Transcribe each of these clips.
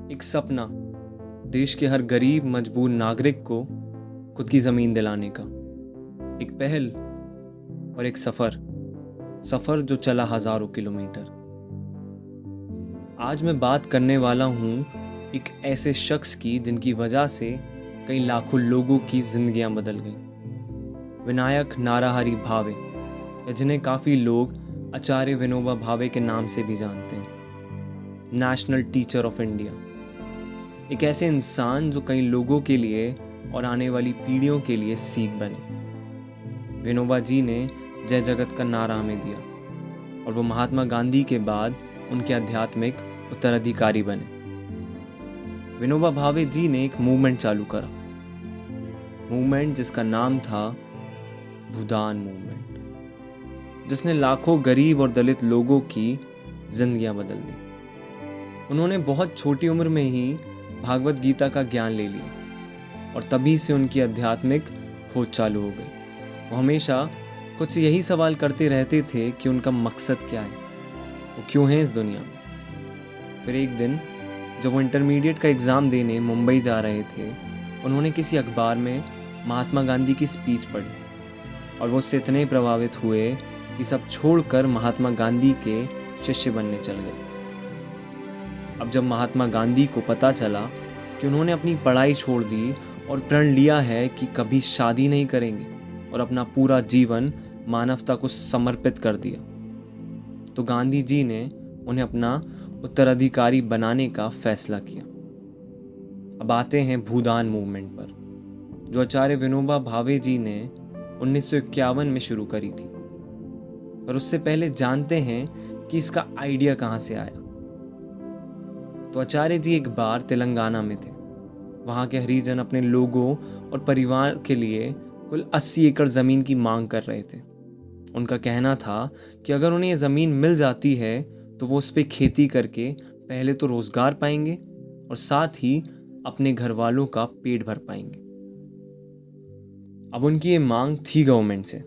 एक सपना, देश के हर गरीब मजबूर नागरिक को खुद की ज़मीन दिलाने का। एक पहल और एक सफ़र जो चला हज़ारों किलोमीटर। आज मैं बात करने वाला हूँ एक ऐसे शख्स की जिनकी वजह से कई लाखों लोगों की जिंदगियां बदल गईं। विनायक नाराहरी भावे, या जिन्हें काफ़ी लोग आचार्य विनोबा भावे के नाम से भी जानते हैं। नेशनल टीचर ऑफ इंडिया, एक ऐसे इंसान जो कई लोगों के लिए और आने वाली पीढ़ियों के लिए सीख बने। विनोबा जी ने जय जगत का नारा हमें दिया और वो महात्मा गांधी के बाद उनके आध्यात्मिक उत्तराधिकारी बने। विनोबा भावे जी ने एक मूवमेंट चालू करा, मूवमेंट जिसका नाम था भूदान मूवमेंट, जिसने लाखों गरीब और दलित लोगों की जिंदगियां बदल दी। उन्होंने बहुत छोटी उम्र में ही भागवत गीता का ज्ञान ले लिया और तभी से उनकी आध्यात्मिक खोज चालू हो गई। वो हमेशा खुद से यही सवाल करते रहते थे कि उनका मकसद क्या है, वो क्यों हैं इस दुनिया में। फिर एक दिन जब वो इंटरमीडिएट का एग्ज़ाम देने मुंबई जा रहे थे, उन्होंने किसी अखबार में महात्मा गांधी की स्पीच पढ़ी और वो उससे इतने प्रभावित हुए कि सब छोड़कर महात्मा गांधी के शिष्य बनने चल गए। अब जब महात्मा गांधी को पता चला कि उन्होंने अपनी पढ़ाई छोड़ दी और प्रण लिया है कि कभी शादी नहीं करेंगे और अपना पूरा जीवन मानवता को समर्पित कर दिया, तो गांधी जी ने उन्हें अपना उत्तराधिकारी बनाने का फैसला किया। अब आते हैं भूदान मूवमेंट पर, जो आचार्य विनोबा भावे जी ने 1951 में शुरू करी थी। पर उससे पहले जानते हैं कि इसका आइडिया कहाँ से आया। तो आचार्य जी एक बार तेलंगाना में थे। वहाँ के हरिजन अपने लोगों और परिवार के लिए कुल 80 एकड़ ज़मीन की मांग कर रहे थे। उनका कहना था कि अगर उन्हें ये ज़मीन मिल जाती है तो वो उस पर खेती करके पहले तो रोज़गार पाएंगे और साथ ही अपने घर वालों का पेट भर पाएंगे। अब उनकी ये मांग थी गवर्नमेंट से,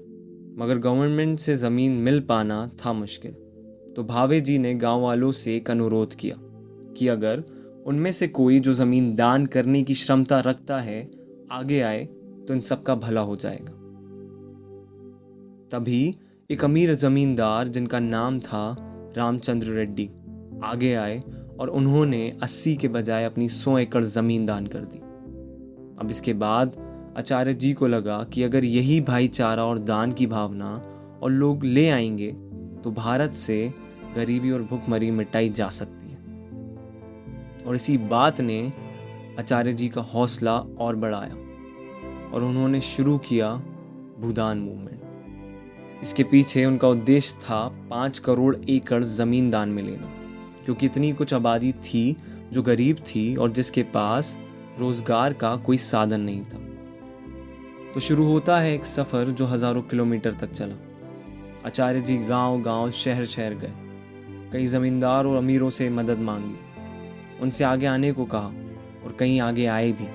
मगर गवर्नमेंट से ज़मीन मिल पाना था मुश्किल। तो भावे जी ने गांव वालों से एक अनुरोध किया कि अगर उनमें से कोई जो ज़मीन दान करने की क्षमता रखता है आगे आए तो इन सबका भला हो जाएगा। तभी एक अमीर ज़मींदार जिनका नाम था रामचंद्र रेड्डी आगे आए और उन्होंने 80 के बजाय अपनी 100 एकड़ ज़मीन दान कर दी। अब इसके बाद आचार्य जी को लगा कि अगर यही भाईचारा और दान की भावना और लोग ले आएंगे तो भारत से गरीबी और भुखमरी मिटाई जा सकती है। और इसी बात ने आचार्य जी का हौसला और बढ़ाया और उन्होंने शुरू किया भूदान मूवमेंट। इसके पीछे उनका उद्देश्य था 5 करोड़ एकड़ ज़मीन दान में लेना, क्योंकि इतनी कुछ आबादी थी जो गरीब थी और जिसके पास रोज़गार का कोई साधन नहीं था। तो शुरू होता है एक सफ़र जो हज़ारों किलोमीटर तक चला। आचार्य जी गांव-गांव, शहर-शहर गए, कई ज़मींदार और अमीरों से मदद मांगी, उनसे आगे आने को कहा और कई आगे आए भी।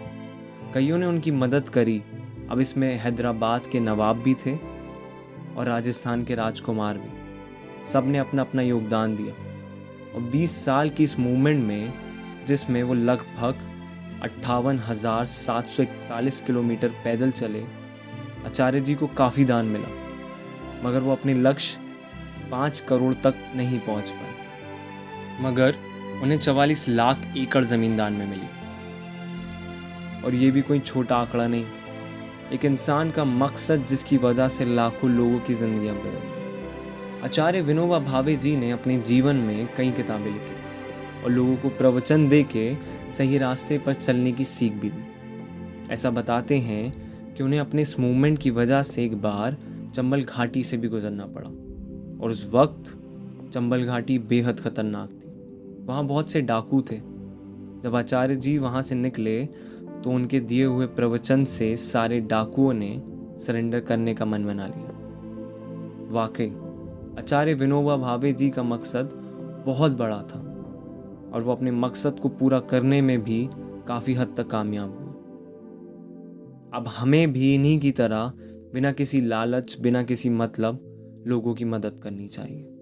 कईयों ने उनकी मदद करी। अब इसमें हैदराबाद के नवाब भी थे और राजस्थान के राजकुमार भी। सब ने अपना अपना योगदान दिया और 20 साल की इस मूवमेंट में, जिसमें वो लगभग 58,741 किलोमीटर पैदल चले, आचार्य जी को काफ़ी दान मिला, मगर वो अपने लक्ष्य 5 करोड़ तक नहीं पहुंच पाए। मगर उन्हें 44 लाख एकड़ ज़मीन दान में मिली। और ये भी कोई छोटा आंकड़ा नहीं, एक इंसान का मकसद जिसकी वजह से लाखों लोगों की जिंदगियां बदल गई। आचार्य विनोबा भावे जी ने अपने जीवन में कई किताबें लिखी और लोगों को प्रवचन दे के सही रास्ते पर चलने की सीख भी दी। ऐसा बताते हैं कि उन्हें अपने इस मूवमेंट की वजह से एक बार चंबल घाटी से भी गुजरना पड़ा और उस वक्त चंबल घाटी बेहद खतरनाक थी। वहाँ बहुत से डाकू थे। जब आचार्य जी वहाँ से निकले तो उनके दिए हुए प्रवचन से सारे डाकुओं ने सरेंडर करने का मन बना लिया। वाकई आचार्य विनोबा भावे जी का मकसद बहुत बड़ा था और वो अपने मकसद को पूरा करने में भी काफ़ी हद तक कामयाब हुए। अब हमें भी इन्हीं की तरह बिना किसी लालच, बिना किसी मतलब लोगों की मदद करनी चाहिए।